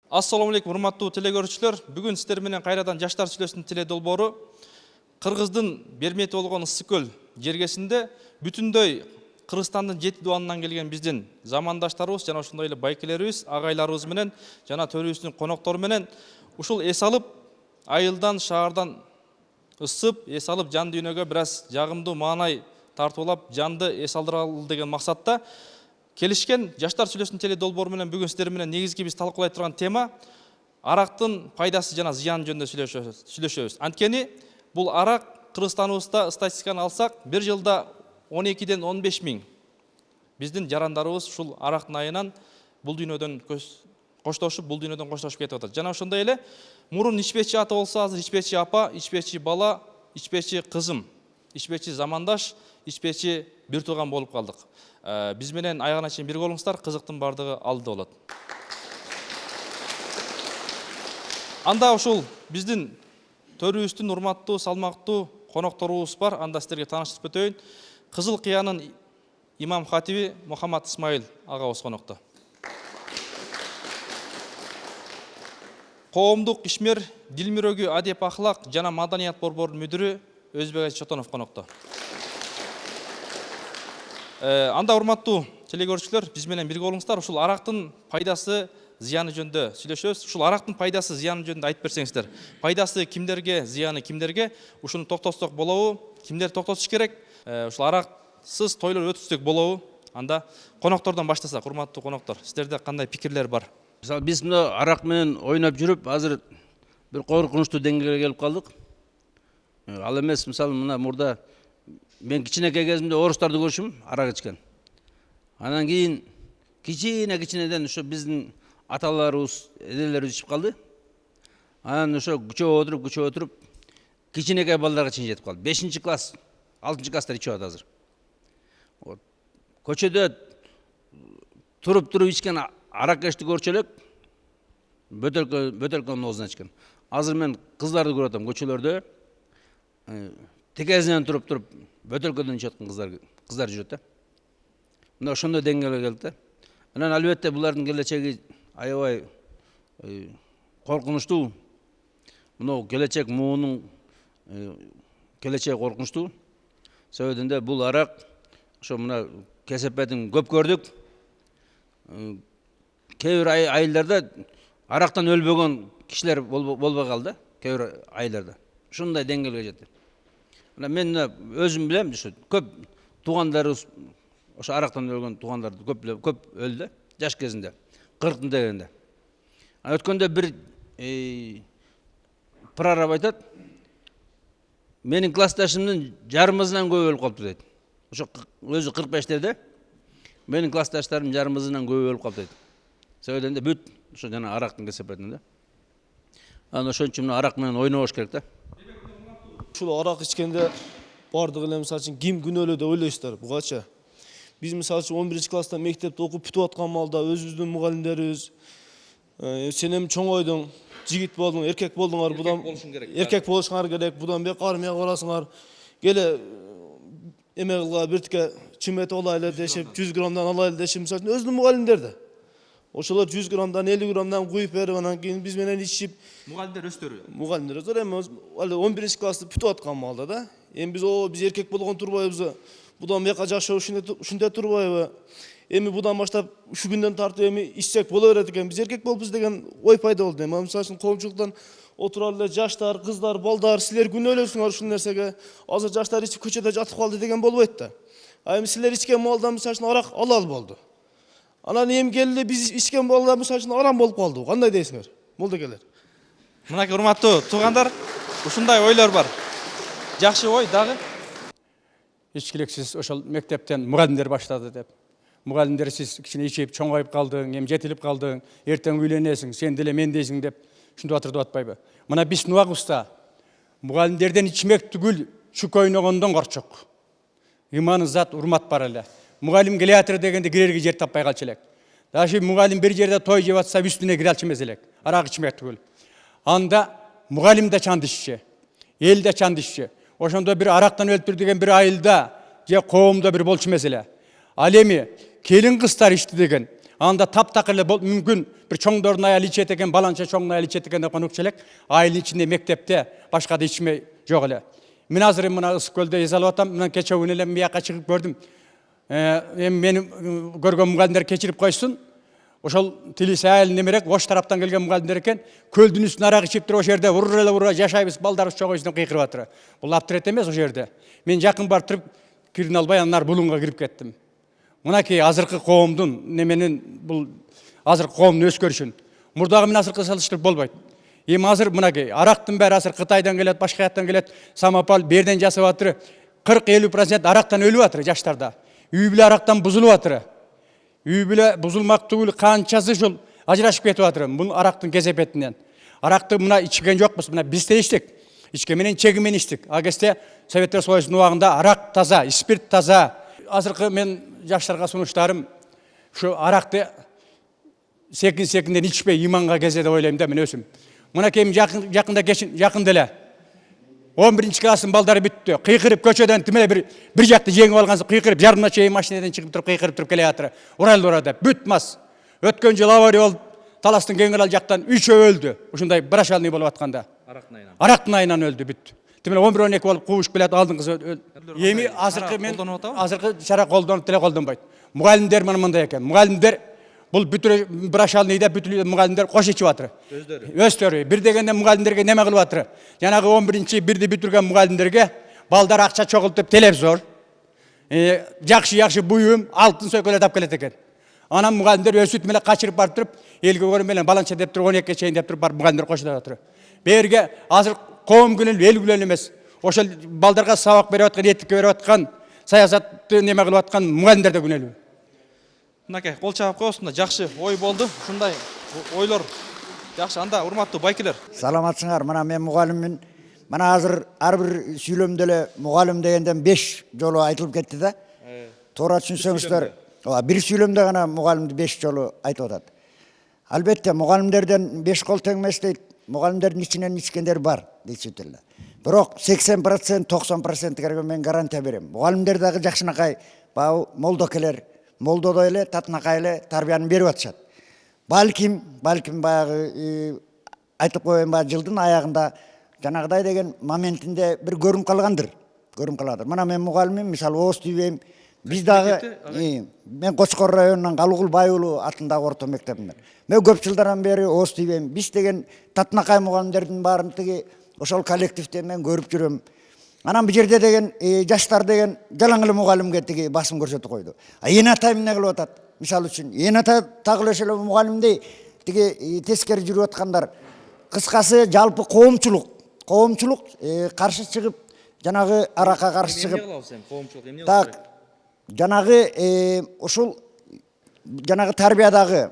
Assalamu alейкум, урматтуу телегөрүүчүлөр. Бүгүн сиздер менен кайрадан жаштар сүйлөсүнүн теле долбоору Кыргыздын бермети болгон Ысык көл жергесинде бүтүндөй Кыргызстандын 7 дубанынан келген биздин замандаштарыбыз жана ошондой эле байкелерибиз, агайларыбыз менен жана төрүбүздүн коноктору менен ушул эс алып, айылдан, шаардан ысып, эс алып жан дүйнөгө бир аз жагымдуу маанай тартуулап, жанды эс алдыралы деген максатта келишкен. Жаштар сүйлөсүнүн теле долбоору менен бүгүн сиздер менен негизги биз талкуулай турган тема арактын пайдасы жана зыяны жөнүндө сүйлөшөбүз. Анткени бул арак Кыргызстаныбызда статистиканы алсак, бир жылда 12-ден 15 миң биздин жарандарыбыз ушул арактын айынан бул дүйнөдөн коштошуп, кетип атат. Жана ошондой эле мурун ичпечи ата болсо, азыр ичпечи апа, ичпечи бала, ичпечи кызым, ичпечи замандаш, ичпечи бир тууган болуп калдык. Биз менен аягына чейин бирге болуңуздар, кызыктын бардыгы алдыда болот. Анда ушул биздин төрүбүздүн урматтуу, салмактуу конокторубуз бар. Анда сиздерге тааныштырып өтөйүн. Кызыл Кыянын имам хатиби Мухаммад Исмаил агабыз конокто. Коомдук ишмер, дил мирөгү, адеп ахлак жана маданият борборунун мүдүрү Өзбек Чотонов конокто. Анда урматтуу телегөрүүчүлөр, биз менен бирге болуңуздар. Ушул арактын пайдасы, зыяны жөнүндө сүйлөшөбүз. Ушул арактын пайдасы, зыяны жөнүндө айтып берсеңиздер. Пайдасы кимдерге, зыяны кимдерге? Ушуну токтотсок болобу? Кимдер токтотуш керек? Ушул араксыз тойлор өтүшсөк болобу? Анда коноктордон баштасак, урматтуу коноктор, сиздерде кандай пикирлер бар? Мисалы биз мына арак менен ойноп жүрүп, азыр бир коркунучтуу деңгээлге келип калдык. Ал эмес, мисалы мына мурда мен кичинекей кезимде орустарды көрүшүм, арак ичкен. Анан кийин кичинеден ошо биздин аталарыбыз, эделерибиз ичип калды. Анан ошо күчөп отуруп, кичинекей балдарга чейин жетип калды. 5-класс, 6-класстар ичип атат азыр. Көчөдө туруп ичкен аракешти көрчү элек, бөтөлкөнүн оозуна ичкен. Азыр мен кыздарды көрүп атам көчөлөрдө. Текезинен туруп бөтөлкөдөн ичип аткан кыздар жүрөт да. Мына ошондой деңгээлге келди да. Анан албетте булардын келечеги аябай коркунучтуу. Мына келечек муунун келечеги коркунучтуу. Себебинде бул арак ошо мына кесепетин көп көрдүк. Кээ бир айылдарда арактан өлбөгөн кишилер болбой калды, кээ бир айылдарда. Ушундай деңгээлге жетти. Мен өзүм билем, көп туугандарыбыз ошо арактан өлгөн туугандарды көп өлдү жаш кезинде, 40 дегенде. Өткөндө бир прораб айтат, менин классташымдын жарымызынан көбү өлүп калыптыр дейт. Ошо өзү 45-терде, менин классташтарым жарымызынан көбү өлүп калыптыр дейт. Себебинде бүт ошо жана арактын кесепетинде. Анан ошон үчүн арак менен ойнобош керек да. Ушул арак ичкенде бардыгы эле мисалы үчүн ким күнөөлүү деп ойлойсуздар бугача. Биз мисалы үчүн 11-класста мектепте окуп бүтүп аткан маалда өзүбүздүн мугалимдерибиз сен эми чоңойдуң, жигит болдуң, эркек болдуңар, будан эркек болушуңар керек, будан бек армияга барасыңар. Келе эме кылга биртике чимет алайлы дешип, 100 граммдан алайлы дешип, мисалы үчүн өзүнүн мугалимдерди. Ошолор 100 граммдан 50 граммдан куюп берип, анан кийин биз менен ичип, Мугалимдер өздөрү. Мугалимдер өздөрү эми 11-классты бүтүп аткан маалда да. Эми биз эркек болгон турбайбыз. Будан бияка жашоо ушундай турбайбы? Эми будан баштап ушу күндөн тартып эми ичсек боло берет экен. Биз эркек болупбуз деген ой пайда болду. Эми мисалы үчүн коомчулуктан отуралы эле жаштар, кыздар, балдар, силер күнөөлөсүңөр ушул нерсеге. Азыр жаштар ичип көчөдө жатып калды деген болбойт да. Эми силер ичкен маалда мисалы үчүн арак алал болду. Анан эми келди биз ичкен балдар мисалы үчүн арам болуп калды. Кандай дейсиңер? Молдокелер. Мынакей урматтуу туугандар, ушундай ойлор бар. Жакшы ой дагы. Ичкилексиз ошол мектептен мугалимдер баштады деп. Мугалимдер сиз кичине ичип чоңоюп калдың, эми жетилип калдың, эртең үйлөнесиң, сен деле мен дейсиң деп ушинтип атыр деп атпайбы? Мына биздин убагыбызда мугалимдерден ичмек түгүл чүк ойногондон корчок. Иманы зат, урмат бар эле. Мугалим келе атыр дегенде кирерге жер таппай калчу элек. Даже мугалим бир жерде той жеп атса үстүнө кире алчу эмес элек. Арак ичмек түгүл. Анда мугалим да чанд ишчи, эл да чанд ишчи. Ошондо бир арактан өлтүр деген бир айылда же коомдо бир болчу эмес эле. Ал эми келин кыздар ичти деген Анда таптакыр эле мүмкүн бир чоңдордун аялы ичет экен, баланча чоңдун аялы ичет экен деп конукчу элек. Айылдын ичинде мектепте башка да ичме жок эле. Мен азыр мына Ысык көлдө эс алып атам. Мына кече күнү эле бияка чыгып көрдүм. Эми мени көргөн мугалимдер кечирип койсун. Ошол тилиси айыл немерек Ош тараптан келген мугалимдер экен. Көлдүн үстүнө арак ичип туруп ошол жерде урур эле урура жашайбыз, балдарыбыз чогойбуз деп кыйкырып атыр. Бул аптырет эмес ошол жерде. Мен жакын барып туруп кирин албай анар булунга кирип кеттим. Мынакей азыркы коомдун неменин бул азыркы коомдун өскөрүшүн мурдагы менен азыркы салыштырып болбойт. Эми азыр мынакей арактын баары азыр Кытайдан келет, башка жактан келет, самопал берден жасап атыр. 40-50% арактан өлүп атыр жаштарда. Үй бүлө арактан бузулуп атыр. Үй бүлө бузулмак түгүл канчасы ушул ажырашып кетип атыр. Бул арактын кезепетинен. Аракты мына ичкен жокпуз, мына биз да ичтик. Ичке менен чеги менен ичтик. А кезде Советтер Союзунун убагында арак таза, спирт таза. Азыркы мен жаштарга сунуштарым ушу аракты секинден ичпей иманга кезе деп ойлойм да мен өзүм. Мынакей жакында жакында эле 11-класстын балдары бүттү. Кыйкырып көчөдөн тим эле бир жакты жеңип алган кыйкырып жарымына чейин машинадан чыгып туруп кыйкырып туруп келе жатыр. Урайлы деп бүт мас. Өткөн жыл авария болуп Таластын Кеңгирал жактан 3 өлдү. Ушундай брашалный болуп атканда. Арактын айынан өлдү бүт. Тим эле 11-12 болуп кубуш келет алдыңкысы. Эми азыркы чара колдонуп деле колдонбойт. Мугалимдер мындай экен. Мугалимдер бул бүтүр брашалныйда бүтүл мугалимдер кош ичип атыр. Өздөрү. Бир дегенде мугалимдерге неме кылып атыр? Жанагы 11-бирди бүтүргөн мугалимдерге балдар акча чогултуп телевизор, жакшы буюм, алтын сөйкөлө тап келет экен. Анан мугалимдер өз сүтү менен качырып барып туруп, элге көрүн менен баланча деп туруп 12-ге чейин деп туруп барып мугалимдер кошулуп атыр. Берге азыр коом күнү эл күнү эмес. Ошол балдарга сабак берип аткан, этикке берип аткан, саясатты неме кылып аткан мугалимдер да күнөөлүү. Мынакей кол чабып коесуңдар, жакшы ой болду. Ушундай ойлор жакшы. Анда урматтуу байкелер. Саламатсыңар. Мына мен мугалиммин. Мына азыр ар бир сүйлөмдө эле мугалим дегенден 5 жолу айтылып кетти да. Туура түшүнсөңүздөр, бир сүйлөмдө гана мугалимди 5 жолу айтып атат. Албетте мугалимдерден 5 кол тең эмес дейт. Мугалимдердин ичинен ичкендер бар дейт эле. Бирок 80%, 90%ге мен гарантия берем. Мугалимдер дагы жакшынакай баягы молдокелер, молдодой эле, татынакай эле тарбияны берип атышат. Балким баягы айтып коеюн, баягы жылдын аягында жанагыдай деген моментинде бир көрүнүп калгандыр. Мына мен мугалиммин, мисалы Оос тийбейм. Биз дагы мен Кочкор районунан Галыгул Байуулу атындагы орто мектебинен. Мен көп жылдардан бери Оос тийбейм. Биз деген татынакай мугалимдердин баарын тиги ошол коллективде мен көрүп жүрөм. Анан бул жерде деген жаштар деген жалаң эле мугалимге тиги басым көрсөтүп койду. Ээн ата эмне кылып атат? Мисалы үчүн ээн ата так эле мугалимдей тиги тескери жүрүп аткандар. Кыскасы жалпы коомчулук каршы чыгып, жанагы аракка каршы чыгып. Так, жанагы ушул жанагы тарбиядагы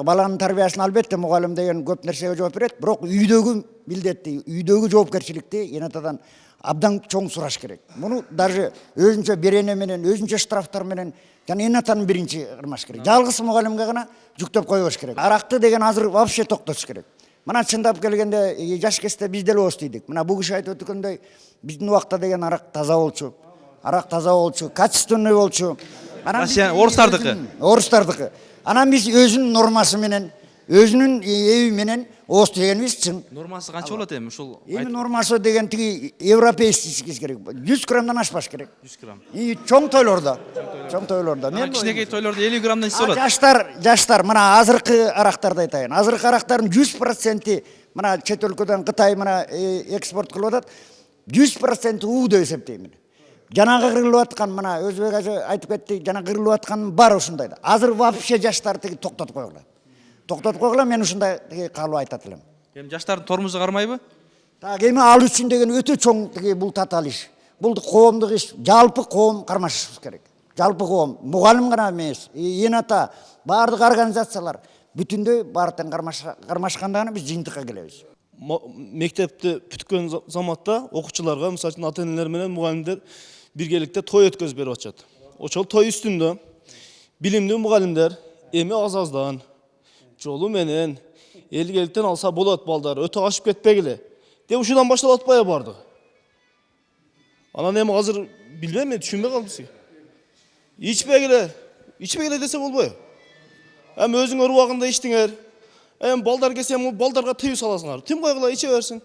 баланын тарбиясын албетте мугалим деген көп нерсеге жооп берет, бирок үйдөгү милдетти, үйдөгү жоопкерчиликти ээн атадан абдан чоң сураш керек. Муну даже өзүнчө берене менен, өзүнчө штрафтар менен жана ээн атаны биринчи кырмаш керек. Жалгыз мугалимге гана жүктөп койбош керек. Аракты деген азыр вообще токтотуш керек. Мына чындап келгенде жаш кезде биз деле Оос тийдик. Мына бул киши айтып өткөндөй биздин убакта деген арак таза болчу. Качественный болчу. Орустардыкы. Анан биз өзүнүн нормасы менен, өзүнүн эби менен Оос дегенибиз чын. Нормасы канча болот эми ушул? Эми нормасы деген тиги европейский керек. 100 граммдан ашпаш керек. 100 грамм. Чоң тойлордо. Мен кичинекей тойлордо 50 граммдан ичсе болот. Жаштар, мына азыркы арактарды айтайын. Азыркы арактардын 100% мына чет өлкөдөн Кытай мына экспорт кылып атат. 100% уу деп эсептейм. Жанагы кырылып аткан, мына Өзбек ажы айтып кетти, жана кырылып аткан бар ушундайда. Азыр вообще жаштар тиги токтотуп койгула. Мен ушундай тиги каалоо айтат элем. Эми жаштардын тормузу кармайбы? Так, эми ал үчүн деген өтө чоң тиги бул татаал иш. Бул коомдук иш, жалпы коом кармашышыбыз керек. Жалпы коом, мугалим гана эмес, ээн ата, баардык организациялар бүтүндөй баары тең кармашкандагы биз жыйынтыкка келебиз. Мектепти бүткөн заматта окуучуларга, мисалы үчүн ата-энелер менен мугалимдер биргеликте той өткөзүп берип атышат. Ошол той үстүндө билимдүү мугалимдер эми аз-аздан жолу менен элгеликтен алса болот балдар, өтө ашып кетпегиле деп ушудан башталып атпайбы бардыгы. Анан эми азыр билбейм, мен түшүнбөй калдым сиз. Ичпегиле десе болбойбу. Эми өзүңөр убагында ичтиңер. Эми балдар келсе, балдарга тыюу саласыңар. Тим койгула иче берсин.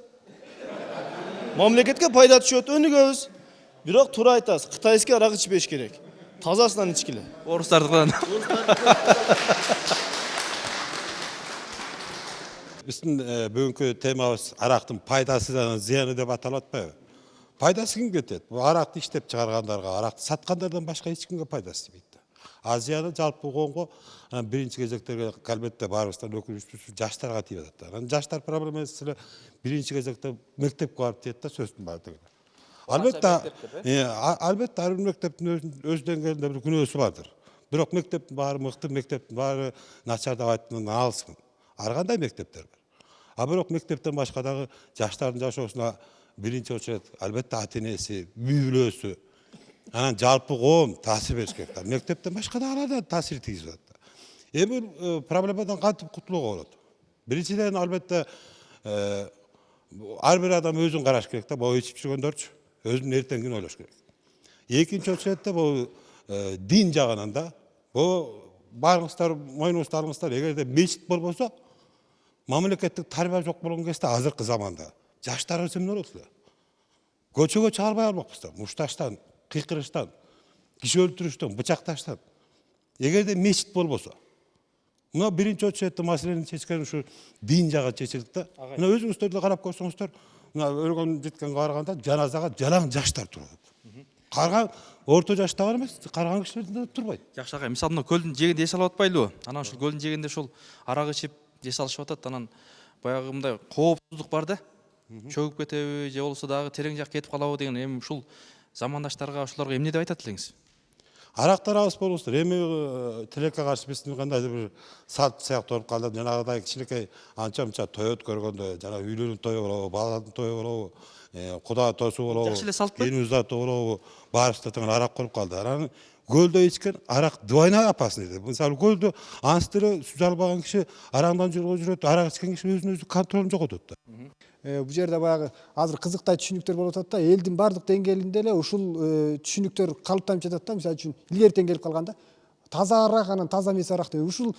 Мамлекетке пайда түшөт, өнүгөбүз. Бирок туура айтасыз, кытайский арак ичпеш керек. Тазасынан ичкиле. Орустардыкынан. Биздин бүгүнкү темабыз арактын пайдасы жана зыяны деп аталып атпайбы? Пайдасы кимге кетет? Бул аракты иштеп чыгаргандарга, аракты саткандардан башка эч кимге пайдасы тийбейт. А зыяны жалпы коомго биринчи кезекте албетте баарыбыздан өкүнүчтүүсү жаштарга тийип атат. Анан жаштар проблемасы эле биринчи кезекте мектепке барып тиет да, сөзсүн баардыгы. Албетте ар бир мектептин өз деңгээлинде бир күнөөсү бардыр. Бирок мектептин баары мыкты, мектептин баары начар деп айтуудан алыспын. Ар кандай мектептер бар. А бирок мектептен башка дагы жаштардын жашоосуна биринчи очередь албетте ата энеси, үй бүлөсү, анан жалпы коом таасир бериш керек. Мектептен башка дагы да таасир тийгизип атат. Эми проблемадан кантип кутулууга болот? Биринчиден албетте ар бир адам өзүн караш керек да, бул ичип жүргөндөрчү өзүн эртеңин ойлош керек. Экинчи очередте бул дин жагынан да, бул баарыңыздар мойнуңузда алыңыздар, эгерде мечит болбосо, мамлекеттик тарбия жок болгон кезде азыркы заманда жаштарыбыз эмне болот эле? Көчөгө чыга албай калмакпыздар, мушташтан, кыйкырыштан, киши өлтүрүштөн, бычакташтан. Эгерде мечит болбосо, мына биринчи очередте маселени чечкен ушу дин жагы чечилет да. Мына өзүңүздөр да карап көрсөңүздөр, мына өлгөн жеткенге барганда жаназага жалаң жаштар турат. Карган орто жаштагы эмес, карган кишилер да турбайт. Жакшы агай, мисалы мына көлдүн жээгинде эс алып атпайлыбы? Анан ушул көлдүн жээгинде ушул арак ичип эс алышып атат. Анан баягы мындай коопсуздук бар да. Чөгүп кетеби же болбосо дагы терең жак кетип калабы деген эми ушул замандаштарга, ушуларга эмне деп айтат элеңиз? Арактар алыс болуңуздар. Эми тилекке каршы биздин кандайдыр бир салт сыяктуу болуп калды. Жанагыдай кичинекей анча-мынча той өткөргөндө, жана үйлөрүн тою болобу, баланын тою болобу, куда тосу болобу, Жакшы эле салт да. эн узаты болобу, баарыбызда тең арак болуп калды. Анан көлдө ичкен арак двойной опасный деп. Мисалы көлдө ансы деле сүз албаган киши араңдан жүрөт, арак ичкен киши өзүнүн өзү контролун жоготот да. Бул жерде баягы азыр кызыктай түшүнүктөр болуп атат да, элдин баардык деңгээлинде эле ушул түшүнүктөр калыптанып жатат да. Мисалы үчүн илгертен келип калганда таза арак, анан таза эмес арак деп. Ушул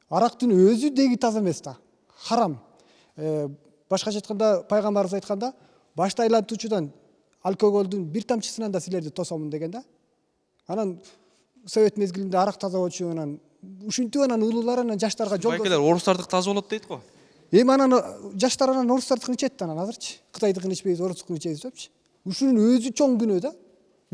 арактын өзү деги таза эмес да, харам. Башкача айтканда пайгамбарыбыз айтканда, башты айлантуучудан алкоголдун бир тамчысынан да силерди тосомун деген да. Анан совет мезгилинде арак таза болчу, анан ушинтип анан улуулар анан жаштарга жол Байкелер орустардык таза болот дейт го. Эми анан жаштар анан орустардыкын ичет анан азырчы. Кытайдыкын ичпейбиз, орустукун ичебиз депчи. Ушунун өзү чоң күнөө да.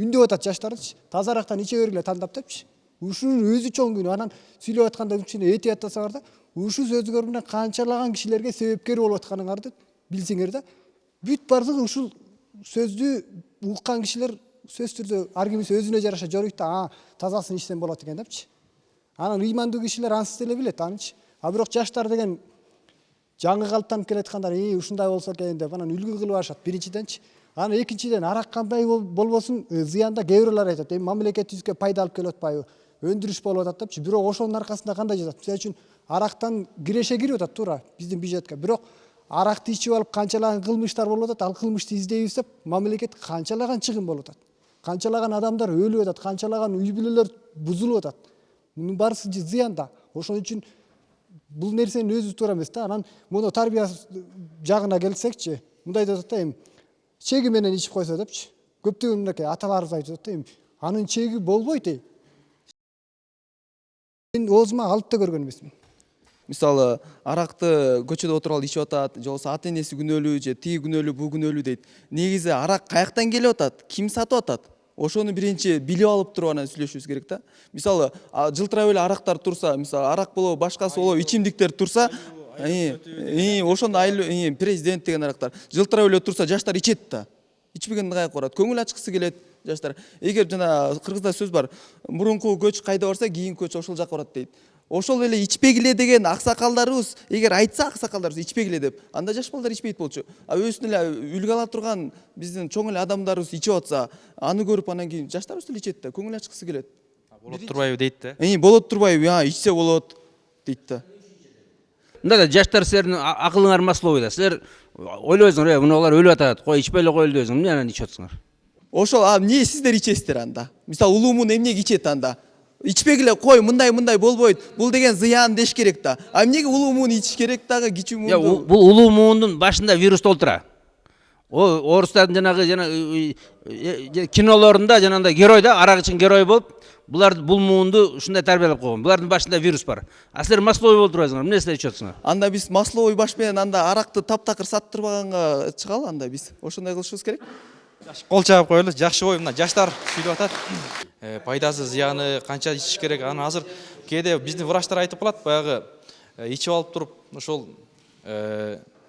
Үндөп атат жаштарчы. Таза арактан иче бергиле тандап депчи. Ушунун өзү чоң күнөө. Анан сүйлөп атканда үчүнө эти атасаңар да, ушу сөзүңөр менен канчалаган кишилерге себепкер болуп атканыңарды билсеңер да. Бүт бардыгы ушул сөздү уккан кишилер сөзсүз түрдө ар кимиси өзүнө жараша жоруйт да, тазасын ичсем болот экен депчи. Анан ыймандуу кишилер ансыз деле билет анычы. А бирок жаштар деген жаңы калыптанып келаткандар ушундай болсо экен деп анан үлгү кылып алышат биринчиденчи. Анан экинчиден арак кандай болбосун зыянда кээ бирлер айтат. Эми мамлекетибизге пайда алып келип атпайбы? Өндүрүш болуп атат депчи. Бирок ошонун аркасында кандай жатат? Мисалы үчүн арактан киреше кирип атат туура биздин бюджетке. Бирок аракты ичип алып канчалаган кылмыштар болуп атат, ал кылмышты издейбиз деп мамлекет канчалаган чыгым болуп атат. Канчалаган адамдар өлүп атат, канчалаган үй бүлөлөр бузулуп атат. Мунун баарысы зыян да. Ошон үчүн бул нерсенин өзү туура эмес да. Анан муну тарбия жагына келсекчи, мындай деп атат да, эми чеги менен ичип койсо депчи. Көптөгөн мынакей аталарыбыз айтып атат да, эми анын чеги болбойт. Мен оозума алып да көргөн эмесмин. Мисалы, аракты көчөдө отуруп алып ичип атат, же болбосо ата энеси күнөөлүү, же тиги күнөөлүү, бул күнөөлүү дейт. Негизи арак каяктан келип атат? Ким сатып атат? Ошону биринчи билип алып туруп анан сүйлөшүбүз керек да. Мисалы, жылтырап эле арактар турса, мисалы, арак болобу, башкасы болобу, ичимдиктер турса, ошондо президент деген арактар жылтырап эле турса, жаштар ичет да. Ичпегенди каяка барат? Көңүл ачкысы келет жаштар. Эгер жана кыргызда сөз бар, мурунку көч кайда барса, кийинки көч ошол жака барат дейт. Ошол эле ичпегиле деген аксакалдарыбыз, эгер айтса аксакалдарыбыз ичпегиле деп, анда жаш балдар ичпейт болчу. А өзүнүн эле үлгү ала турган биздин чоң эле адамдарыбыз ичип атса, аны көрүп анан кийин жаштарыбыз деле ичет да, көңүл ачкысы келет. Болот турбайбы дейт да. Болот турбайбы, ичсе болот дейт да. Мында да жаштар силердин акылыңар маслоо да. Силер ойлойсуңар, мына алар өлүп атат, кой ичпей эле коелу дебесиң, эмне анан ичип атасыңар? Ошол эмне сиздер ичесиздер анда? Мисалы, улуумун эмнеге ичет анда? ичпегиле кой, мындай болбойт. Бул деген зыян деш керек да. А эмнеге улуу муун ичиш керек дагы, кичүү муунду? Бул улуу муундун башында вирус толтура. Орустардын жанагы кинолорунда жанагындай герой да, арак ичкен герой болуп, бул муунду ушундай тарбиялап койгон. Булардын башында вирус бар. А силер масловой болуп турасыңар, эмне силер ичип атасыңар? Анда биз масловой баш менен анда аракты таптакыр саттырбаганга чыгалы, анда биз ошондой кылышыбыз керек. Кол чабып коелу, жакшы ой. Мына жаштар сүйлөп атат. Пайдасы, зыяны, канча ичиш керек. Аны азыр кээде биздин врачтар айтып калат, баягы ичип алып туруп, ошол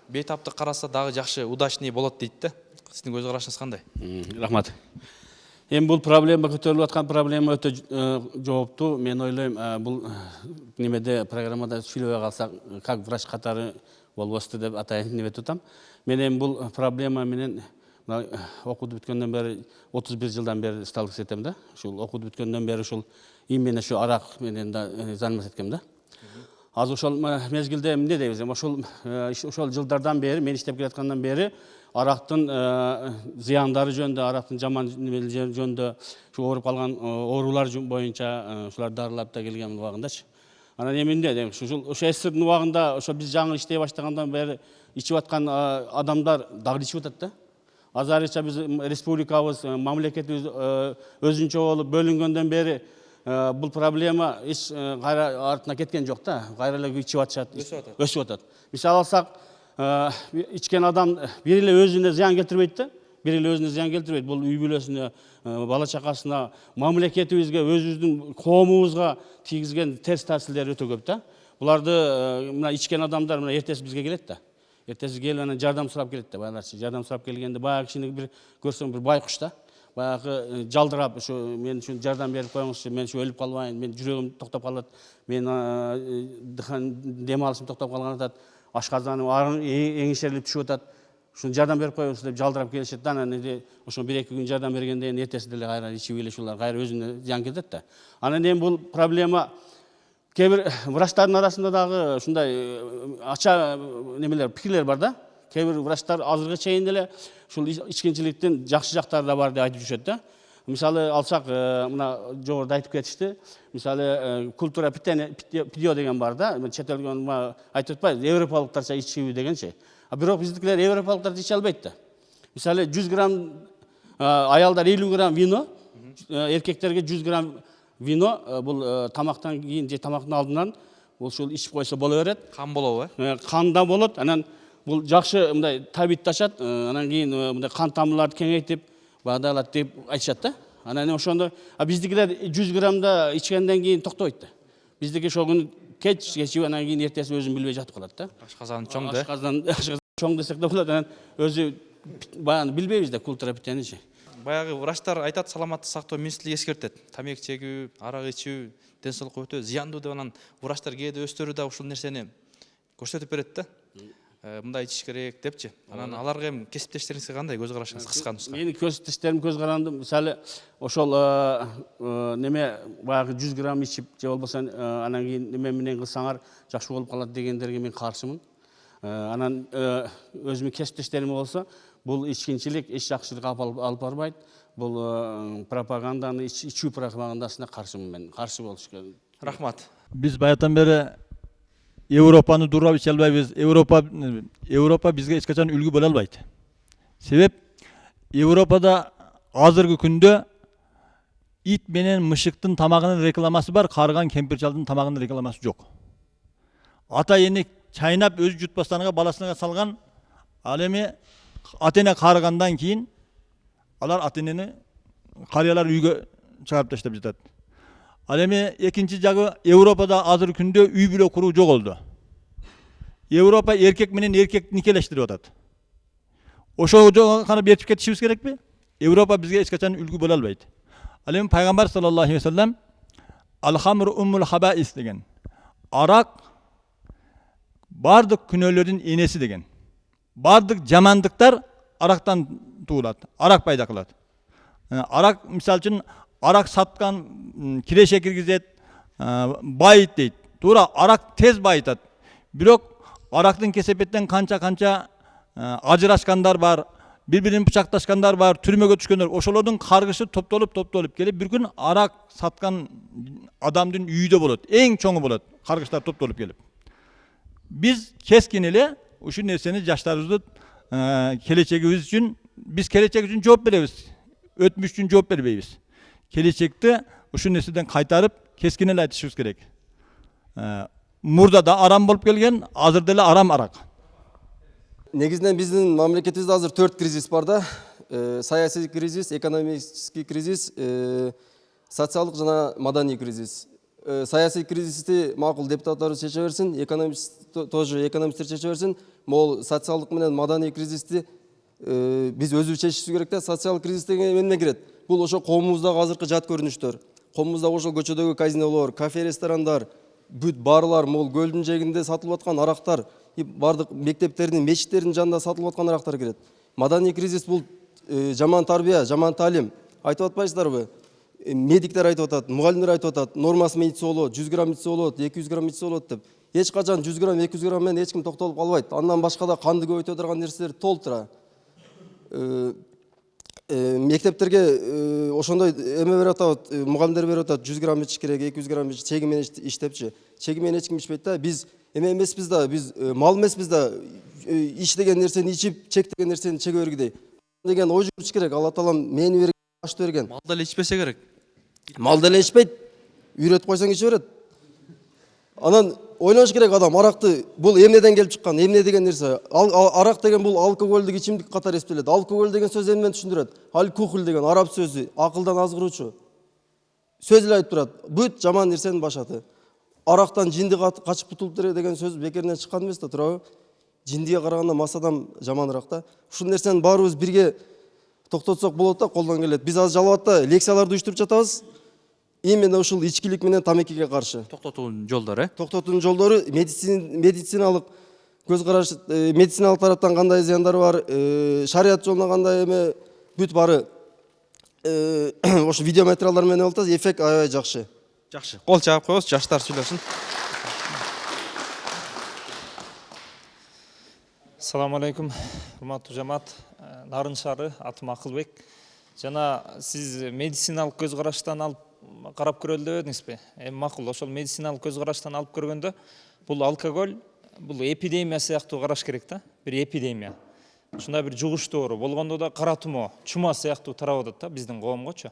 бейтаптык караса дагы жакшы, удачный болот дейт да. Сиздин көз карашыңыз кандай? Рахмат. Эми бул проблема, көтөрүлүп аткан проблема өтө жооптуу. Мен ойлойм, бул немеде программада сүйлөбөй калсак, как врач катары болбосту деп атайын деп атам. Мен эми бул проблема менен окууду бүткөндөн бери 31 жылдан бери сталкиваться этем да. Ушул окууду бүткөндөн бери ушул именно шу арак менен да заниматься эткем да. Азыр ошол мезгилде эмне дейбиз? Ошол жылдардан бери, мен иштеп келаткандан бери арактын зыяндары жөнүндө, арактын жаман жөнүндө, ушу ооруп калган оорулар боюнча ушулар дарылап да келген убагындачы. Анан эмне дейм? Ошол СССРдин убагында ошо биз жаңы иштей баштагандан бери ичип аткан адамдар дагы ичип атат да. Азырынча биз республикабыз, мамлекетибиз өзүнчө болуп бөлүнгөндөн бери бул проблема эч кайра артына кеткен жок да. Кайра эле ичип атышат, өсүп атат. Мисалы алсак, ичкен адам бир эле өзүнө зыян келтирбейт да. Бир эле өзүнө зыян келтирбейт. Бул үй бүлөсүнө, бала чакасына, мамлекетибизге, өзүбүздүн коомубузга тийгизген терс таасирлери өтө көп да. Буларды мына ичкен адамдар мына эртеси бизге келет да. Эртеси келип анан жардам сурап келет да, байларчы. Жардам сурап келгенде баягы кишини бир көрсөң бир байкуш да. Баягы жалдырап, ушу мен үчүн жардам берип коюңузчу, мен ушу өлүп калбайын, мен жүрөгүм токтоп калат, мен дем алышым токтоп калган атат, ашказаным эңишерилип түшүп атат. Ушуну жардам берип коюңуз деп жалдырап келишет да. Анан ошо 1-2 күн жардам бергенден кийин эртеси деле кайра ичип эле ушулар кайра өзүнө зыян келтет да. Анан эми бул проблема кээ бир врачтардын арасында дагы ушундай ача немелер, пикирлер бар да. Кээ бир врачтар азыркыга чейин деле ушул ичкинчиликтин жакшы жактары да бар деп айтып жүрүшөт да. Мисалы алсак, мына жогоруда айтып кетишти. Мисалы культура питье деген бар да. Чет элге айтып атпайбы, европалыктарча ичүү дегенчи. А бирок биздикилер европалыктар иче албайт да. Мисалы 100 грамм аялдар 50 грамм вино, эркектерге 100 грамм вино, бул тамактан кийин же тамактын алдынан ушул ичип койсо боло берет. Кан болобу? Канда болот. Анан бул жакшы мындай табитташат. Анан кийин мындай кан тамырларды кеңейтип, бадалат деп айтышат да. Анан ошондо биздикилер 100 граммда ичкенден кийин токтобойт да. Биздики ошол күнү кеч кечип анан кийин эртеси өзүн билбей жатып калат да. Ашказан чоң да. Ашказан чоң десек да болот. Анан өзү баягы билбейбиз да культура питьеничи. Баягы врачтар айтат, саламаттык сактоо министрлиги эскертет. Тамек чегүү, арак ичүү ден соолукка өтө зыяндуу деп, анан врачтар кээде өздөрү да ушул нерсени көрсөтүп берет да. Мындай ичиш керек депчи. Анан аларга эми кесиптештериңизге кандай көз карашыңыз кыска нуска? Менин кесиптештерим көз каранды, мисалы ошол неме баягы 100 грамм ичип же болбосо анан кийин неме менен кылсаңар жакшы болуп калат дегендерге мен каршымын. Анан өзүмдүн кесиптештерим болсо, бул ичкинчилик эч жакшылык алып барбайт. Бул пропаганданы, ичүү пропагандасына каршымын мен. Каршы болуш керек. Рахмат. Биз баягыдан бери Европаны дурап иче албайбыз. Европа бизге эч качан үлгү боло албайт. Себеп Европада азыркы күндө ит менен мышыктын тамагынын рекламасы бар, карыган кемпирчалдын тамагынын рекламасы жок. Ата эне чайнап өзү жутпастанга баласына салган, ал эми ата эне карыгандан кийин алар ата энени карыялар үйгө чыгарып таштап жатат. Ал эми экинчи жагы Европада азыркы күндө үй бүлө куруу жок болду. Европа эркек менен эркек никелештирип атат. Ошого гана бертип кетишибиз керекпи? Европа бизге эч качан үлгү боло албайт. Ал эми пайгамбар саллаллаху алейхи ва саллям ал-хамру уммул хабаис деген. Арак бардык күнөөлөрдүн энеси деген. Бардык жамандыктар арактан туулат. Арак пайда кылат. Арак мисалы үчүн арак саткан киреше киргизет, байыт дейт. Туура арак тез байытат. Бирок арактын кесепеттен канча ажырашкандар бар, bir-birini bıçaktашkanlar var, türmege düşkөндөр. Oşolordun kargışı toптolup gelip bir gün arak satkan adamdın үйүдө bolot. Eng çoğu bolot. Kargıçlar toптolup gelip. Biz keskin ele uşu nerseni jaşlarыбызды келечегибиz үчүn biz келечек үчүн жооп беребиz. Өтмүш үчүн жооп бербейбиз. Келечекти ушул нерседен кайтарып keskin ele айтышыбыз керек. Murda da aram bolup kelgen, azыр деле арам арак. Негизинен биздин мамлекетибизде азыр 4 кризис бар да. Саясий кризис, экономический кризис, социалдык жана маданий кризис. Саясий кризисти макул депутаттар чече берсин, экономисттер чече берсин. Могул социалдык менен маданий кризисти биз өзүбүз чечишибиз керек да. Социалдык кризис деген эмне кирет? Бул ошо коомубуздагы азыркы жат көрүнүштөр. Коомубузда ошол көчөдөгү казинолор, кафе, ресторандар, бүт барлар, могул көлдүн жээгинде сатылып аткан арактар, бардык мектептердин, мечиттердин жанында сатылып аткан арактар кирет. Маданий кризис бул жаман тарбия, жаман таалим. Айтып атпайсыздарбы? Медиктер айтып атат, мугалимдер айтып атат, нормасы менен ичсе болот, 100 грамм ичсе болот, 200 грамм ичсе болот деп. Эч качан 100 грамм, 200 грамм менен эч ким токтолуп калбайт. Андан башка да канды көбөйтө турган нерселер толтура. Мектептерге ошондой эме берип атат, мугалимдер берип атат, 100 грамм ичиш керек, 200 грамм ичиш, чеги менен ич депчи. Чеги менен эч ким ичпейт да. Биз эме эмеспиз да, биз мал эмеспиз да. Ич деген нерсени ичип, чек деген нерсени чеге бергидей. Деген ой жүрүш керек. Алла таалам мени берген, ашты берген. Мал деле ичпесе керек. Мал деле ичпейт. Үйрөтүп койсоң иче берет. Анан ойлош керек адам, аракты бул эмнеден келип чыккан, эмне деген нерсе. Арак деген бул алкоголдук ичимдик катары эсептелет. Алкоголь деген сөз эмнени түшүндүрөт? Алкухол деген араб сөзү, акылдан азгыруучу. Сөз эле айтып турат. Бүт жаман нерсенин башаты. Арактан жинди качып кутулуптур деген сөз бекеринен чыккан эмес да, туурабы? Жиндиге караганда мас адам жаманыраак да. Ушул нерсени баарыбыз бирге токтотсок болот да, колдон келет. Биз азыр Жалалатта лекцияларды уюштуруп жатабыз. Именно ушул ичкилик менен тамекиге каршы. Токтотуунун жолдору, Токтотуунун жолдору, медициналык көз караш, медициналык тараптан кандай зыяндары бар, шарият жолуна кандай эме, бүт бары ошо видео материалдар менен болуп атат, эффект аябай жакшы. Жакшы. Кол чаап коебуз, жаштар сүйлөсүн. Assalamu alaikum, урматтуу жамаат. Нарын шаары, атым Акылбек. Жана сиз медициналык көз караштан алып карап көрөлү деп эдиңизби? Эми макул, ошол медициналык көз караштан алып көргөндө бул алкоголь, бул эпидемия сыяктуу караш керек да, бир эпидемия. Ушундай бир жугуштуу оору болгондо да кара тумо, чума сыяктуу тарап атат да биздин коомгочу.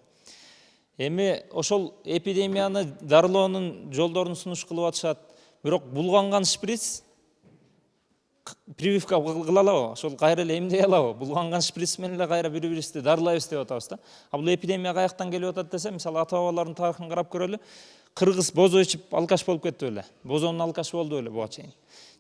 Эми ошол эпидемияны дарылоонун жолдорун сунуш кылып атышат. Бирок булганган шприц прививка кыла алабы? Ошол кайра эле эмдей алабы? Булганган шприц менен эле кайра бири-бирибизди дарылайбыз деп атабыз да. А бул эпидемия каяктан келип атат десе, мисалы ата-бабалардын тарыхын карап көрөлү. Кыргыз бозо ичип алкаш болуп кетти беле? Бозонун алкашы болду беле буга чейин?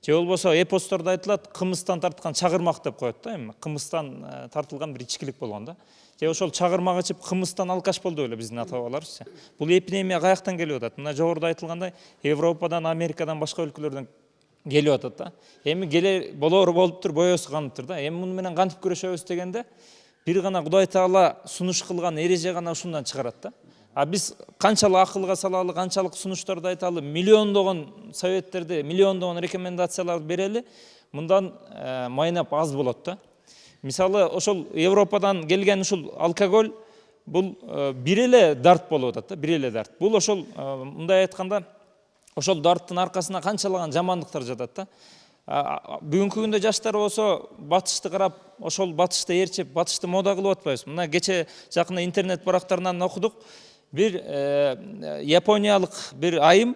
Же болбосо эпостордо айтылат, кымыздан тарткан чагырмак деп коет да, эми кымыздан тартылган бир ичкилик болгон да. Же ошол чагырмак ичип кымыздан алкаш болду беле биздин ата-бабаларыбыз? Бул эпидемия каяктан келип атат? Мына жогоруда айтылгандай, Европадан, Америкадан, башка өлкөлөрдөн келип атат да. Эми келе болоору болуптур, боёсу каныптыр да. Эми муну менен кантип күрөшөбүз дегенде, бир гана Кудай Таала сунуш кылган эреже гана ушундан чыгарат да. А биз канчалык акылга салалы, канчалык сунуштарды айталы, миллиондогон советтерди, миллиондогон рекомендацияларды берели, мындан майнап аз болот да. Мисалы, ошол Европадан келген ушул алкоголь, бул бир эле дарт болуп атат да, бир эле дарт. Бул ошол мындай айтканда, ошол дарттын аркасына канчалаган жамандыктар жатат да. Бүгүнкү күндө жаштар болсо батышты карап, ошол батышты ээрчип, батышты мода кылып атпайбыз. Мына кече жакында интернет барактарынан окудук. Бир япониялык бир айым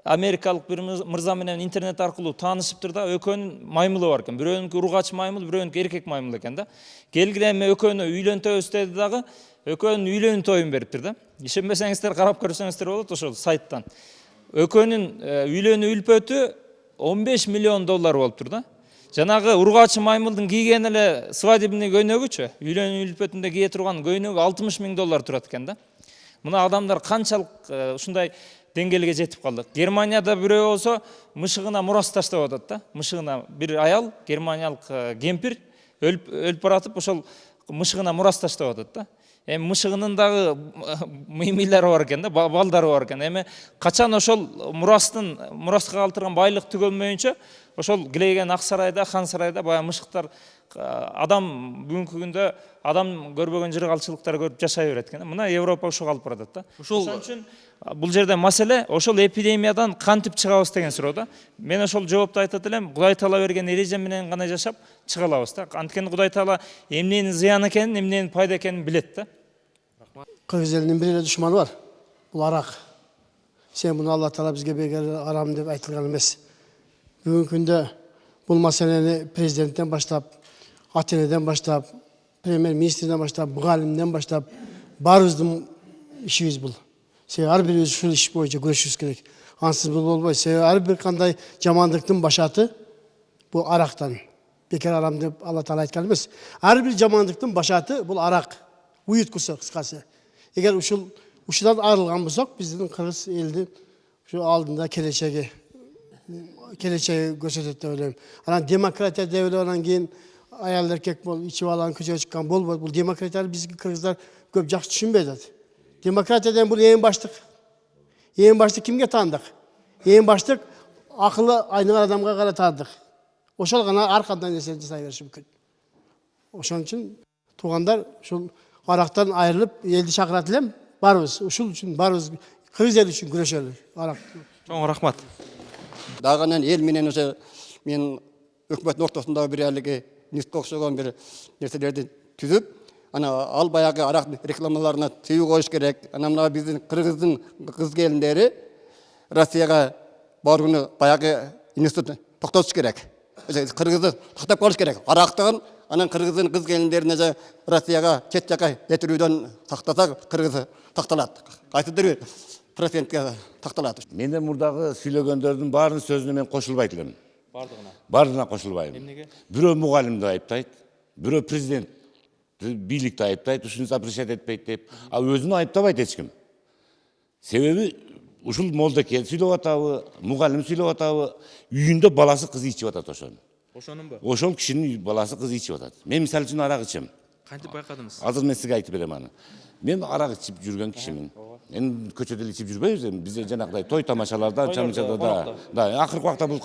америкалык бир мырза менен интернет аркылуу таанышыптыр да. Экөөнүн маймылы бар экен. Бирөөнүкү ургач маймыл, бирөөнүкү эркек маймыл экен да. Келгиле эми экөөнү үйлөнтөбүз деди дагы, экөөнүн үйлөнүү тоюн бериптир да. Ишенбесеңиздер карап көрсөңүздөр болот ошол сайттан. Экөөнүн үйлөнүү үлпөтү $15 миллион болуптур да. Жанагы ургачы маймылдын кийген эле свадебный көйнөгүчү, үйлөнүү үлпөтүндө кие турган көйнөгү $60 миң турат экен да. Мына адамдар канчалык ушундай деңгээлге жетип калды. Германияда бирөө болсо мышыгына мурас таштап атат да. Мышыгына бир аял, германиялык кемпир өлүп баратып, ошол мышыгына мурас таштап атат да. Эми мышыгынын дагы мыймыйлары бар экен да, балдары бар экен. Эми качан ошол мураска калтырган байлык түгөлмөйүнчө, ошол килейген ак сарайда, хан сарайда баягы мышыктар адам бүгүнкү күндө адам көрбөгөн жыргалчылыктар көрүп жашай берет экен. Мына Европа ушуга алып баратат да. Ошол үчүн бул жерде маселе ошол эпидемиядан кантип чыгабыз деген суроо да. Мен ошол жоопту айтат элем, Кудай Таала берген эреже менен гана жашап чыга алабыз да. Анткени Кудай Таала эмненин зыян экенин, эмненин пайда экенин билет да. Кыргыз элинин бир эле душманы бар. Бул арак. Сен буну Алла Таала бизге берген арам деп айтылган эмес. Бүгүнкү күндө бул маселени президенттен баштап, ата-энеден баштап, премьер-министрден баштап, мугалимден баштап баарыбыздын ишибиз бул. Себеби ар бирибиз ушул иш боюнча күрөшүбүз керек. Ансыз бул болбойт. Себеби ар бир кандай жамандыктын башаты бул арактан. Бекер арам деп Алла Таала айткан эмес. Ар бир жамандыктын башаты бул арак. Уюткусу кыскасы. Эгер ушудан арылган болсок, биздин кыргыз элдин ушу алдында келечеги көрсөтөт деп ойлойм. Анан демократия деп эле анан кийин аял эркек бол, ичип алган көчөгө чыккан болбойт. Бул демократияны бизги кыргыздар көп жакшы түшүнбөй атат. Демократиядан бул эң баштык. Эң баштык кимге таандык? Эң баштык акылы айныган адамга гана таандык. Ошол гана ар кандай нерсени жасай бериши мүмкүн. Ошон үчүн туугандар ушул арактан айрылып элди чакырат элем. Барыбыз ушул үчүн барыбыз кыргыз эли үчүн күрөшөлү. Арак. Чоң рахмат. Дагы эл менен уже мен өкмөттүн ортосундагы бир алиги ниске окшогон бир нерселерди түзүп, ана ал баягы арак рекламаларына тыюу коюш керек. Ана мына биздин кыргыздын кыз келиндери Россияга барууну баягы институт токтотуш керек. Кыргызды тактап калыш керек. Арактан анан кыргыздын кыз келиндерин Россияга чет жака кетирүүдөн тактасак, кыргызы такталат. Кайсыдыр процентке такталат. Мен де мурдагы сүйлөгөндөрдүн баарынын сөзүнө мен кошулбайт элем. Бардығына қосылбайым. Эмнеге? Бирөө мугалимди айыптайт, бирөө президент бийликти айыптайт, ушуну запрещать этпейт деп. А өзүн айыптабайт эч ким. Себеби ушул молдоке сүйлөп атабы, мугалим сүйлөп атабы, үйүндө баласы кыз ичип атат ошону. Ошонунбу? Ошол кишинин баласы кыз ичип атат. Мен мисалы үчүн арак ичем. Кантип байкадыңыз? Азыр мен сизге айтып берем аны. Мен арак ичип жүргөн кишимин. Мен көчөдө ичип жүрбөйбүз, бизде жанагыдай той тамашаларда, чамчада да, акыркы убакта бул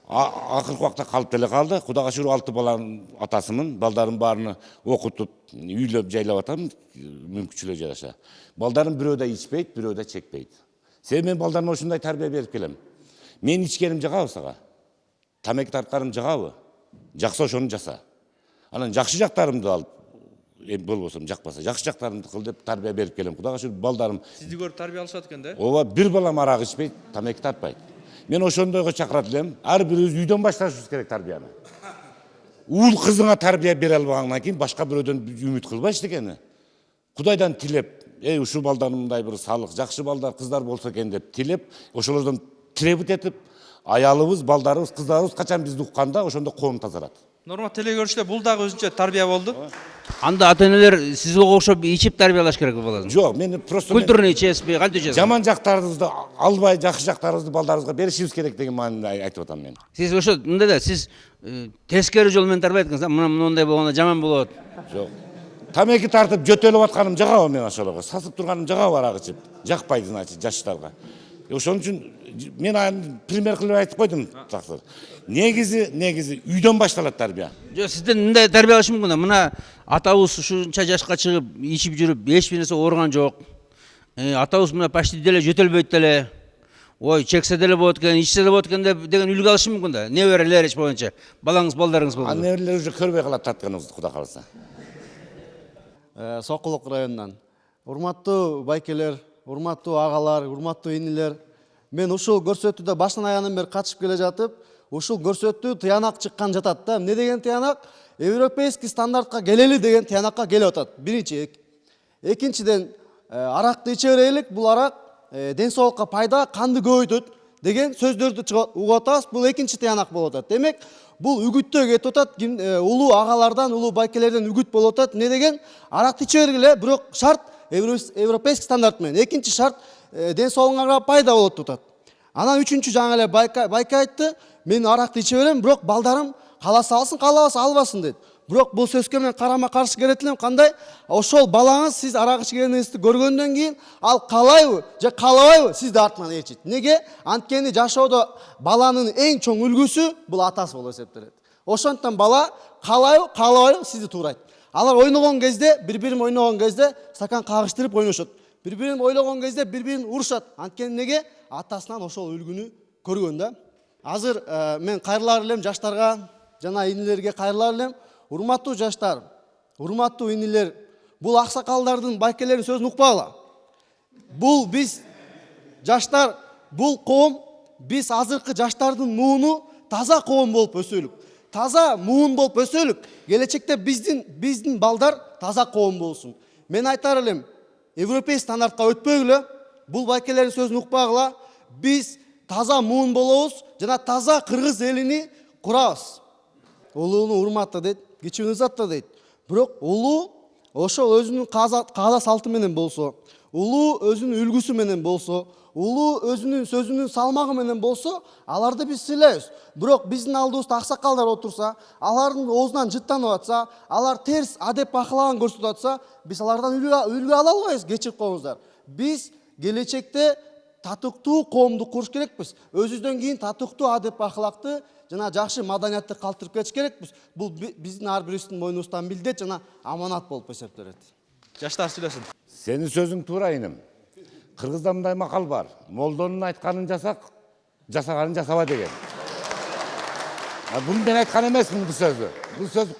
акыркы убакта калып деле калды. Кудайга шүгүр 6 баланын атасымын. Балдарын баарыны окутуп, үйлөп, жайлап атам, мүмкүнчүлүгү жараша. Балдарым бирөө да ичпейт, бирөө да чекпейт. Себеби мен балдарыма ушундай тарбия берип келем. Мен ичкеним жагабы сага? Тамеки тартканым жагабы? Жакса ошону жаса. Анан жакшы жактарымды алып, болбосо жакпаса, жакшы жактарымды кыл деп тарбия берип келем. Кудайга шүгүр балдарым Сизди көрүп тарбия алышат экен да? Ооба, бир балам арак ичпейт, тамеки тартпайт. Мен ошондойго чакырат элем. Ар бирибиз үйдөн башташыбыз керек тарбияны. Уул кызыңа тарбия бере албагандан кийин башка бирөөдөн үмүт кылбай эчтекени. Кудайдан тилеп, ушул балдарымдай бир салык, жакшы балдар, кыздар болсо экен деп тилеп, ошолордон требут этип, аялыбыз, балдарыбыз, кыздарыбыз качан бизди укканда ошондо коом тазарат. Норма телегөрүүчүлөр, бул дагы өзүнчө тарбия болду. Анда ата-энелер сизге окшоп ичип тарбиялаш керек баласын. Жок, мен просто культурный ичесизби, кантип ичесиз? Жаман жактарыбызды албай, жакшы жактарыбызды балдарыбызга беришибиз керек деген маанинде айтып атам мен. Сиз ошо мындай да, сиз тескери жол менен тарбия эткенсиз, мындай болгондо жаман болот. Жок. Тамеки тартып жөтөлүп атканым жагабы мен ошолорго. Сасып турганым жагабы арак ичип. Жакпайт, значит, жаштарга. Ошон үчүн мен пример кылып айтып койдум, тактыр. Негизи үйдөн башталат тарбия. Жок, сизден мындай тарбиялаш мүмкүн да. Мына атабыз ушунча жашка чыгып, ичип жүрүп, эч бир нерсе ооруган жок. Атабыз мына почти деле жөтөлбөйт деле. Ой, чексе деле болот экен, ичсе деле болот экен деген үлгү алышы мүмкүн да. Неберелер эч боюнча. Балаңыз, балдарыңыз болду. Неберелер уже көрбөй калат тартканыбызды, Кудай калса. Сокулук районунан. Урматтуу байкелер, урматтуу агалар, урматтуу инилер. Мен ушул көрсөтүүдө баштан аягынан бери катышып келе жатып, ушул көрсөтүү тыянак чыккан жатат да. Эмне деген тыянак? Европейский стандартка келели деген тыянакка келип атат. Биринчи. Экинчиден, аракты иче берелик, бул арак ден соолукка пайда, канды көбөйтөт деген сөздөрдү угуп атабыз. Бул экинчи тыянак болуп атат. Демек, бул үгүттөө кетип атат. Улуу агалардан, улуу байкелерден үгүт болуп атат. Эмне деген? Аракты иче бергиле, бирок шарт европейский стандарт менен. Экинчи шарт ден соолугуңарга пайда болот атат. Анан үчүнчү жаңы эле байка айтты, мен аракты иче берем, бирок балдарым кааласа алсын, каалабаса албасын дейт. Бирок бул сөзгө мен карама каршы келет элем. Кандай? Ошол балаңыз сиз арак ичкениңизди көргөндөн кийин ал каалайбы же каалабайбы сизди артынан ээрчит. Неге? Анткени жашоодо баланын эң чоң үлгүсү бул атасы болуп эсептелет. Ошондуктан бала каалайбы каалабайбы сизди туурайт. Алар ойногон кезде, бири-бирин ойногон кезде стакан кагыштырып ойношот. Бири-бирин ойлогон кезде бири-бирин урушат. Анткени неге? Атасынан ошол үлгүнү көргөн да. Азыр мен кайрылар элем жаштарга, жана инилерге кайрылар элем. Урматтуу жаштар, урматтуу инилер, бул аксакалдардын, байкелердин сөзүн укпагыла. Бул биз жаштар, бул коом, биз азыркы жаштардын мууну таза коом болуп өсөлүк. Таза муун болуп өсөлүк. Келечекте биздин балдар таза коом болсун. Мен айтар элем, европей стандартка өтпөгүлө, бул байкелердин сөзүн укпагыла. Биз таза муун болобуз жана таза кыргыз элини курабыз. Улууну урматта дейт, кичүүнү затта дейт. Бирок улуу ошол өзүнүн каада салты менен болсо, улуу өзүнүн үлгүсү менен болсо, улуу өзүнүн сөзүнүн салмагы менен болсо, аларды биз сыйлайбыз. Бирок биздин алдыбызда аксакалдар отурса, алардын оозунан жыттанып атса, алар терс адеп акылагын көрсөтүп атса, биз алардан үлгү ала албайбыз, кечирип коюңуздар. Биз келечекте татыктуу коомду куруш керекпиз. Өзүбүздөн кийин татыктуу адеп акылакты жана жакшы маданиятты калтырып кетиш керекпиз. Бул биздин ар бирибиздин мойнубуздан милдет жана аманат болуп эсептелет. Жаштар сүйлөсүн. Сенин сөзүң туура иним. Кыргызда мындай макал бар. Молдонун айтканын жасак, жасаганын жасаба деген. Буну мен айткан эмесмин бул сөздү. Бул сөз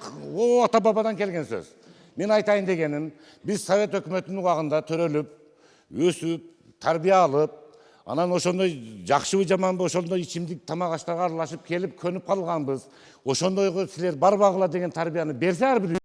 ата бабадан келген сөз. Мен айтайын дегеним, биз Совет өкмөтүнүн убагында төрөлүп, өсүп, тарбия алып, анан ошондой жакшыбы жаманбы ошондой ичимдик тамак аштарга аралашып келип көнүп калганбыз. Ошондойго силер барбагыла деген тарбияны берсе ар бир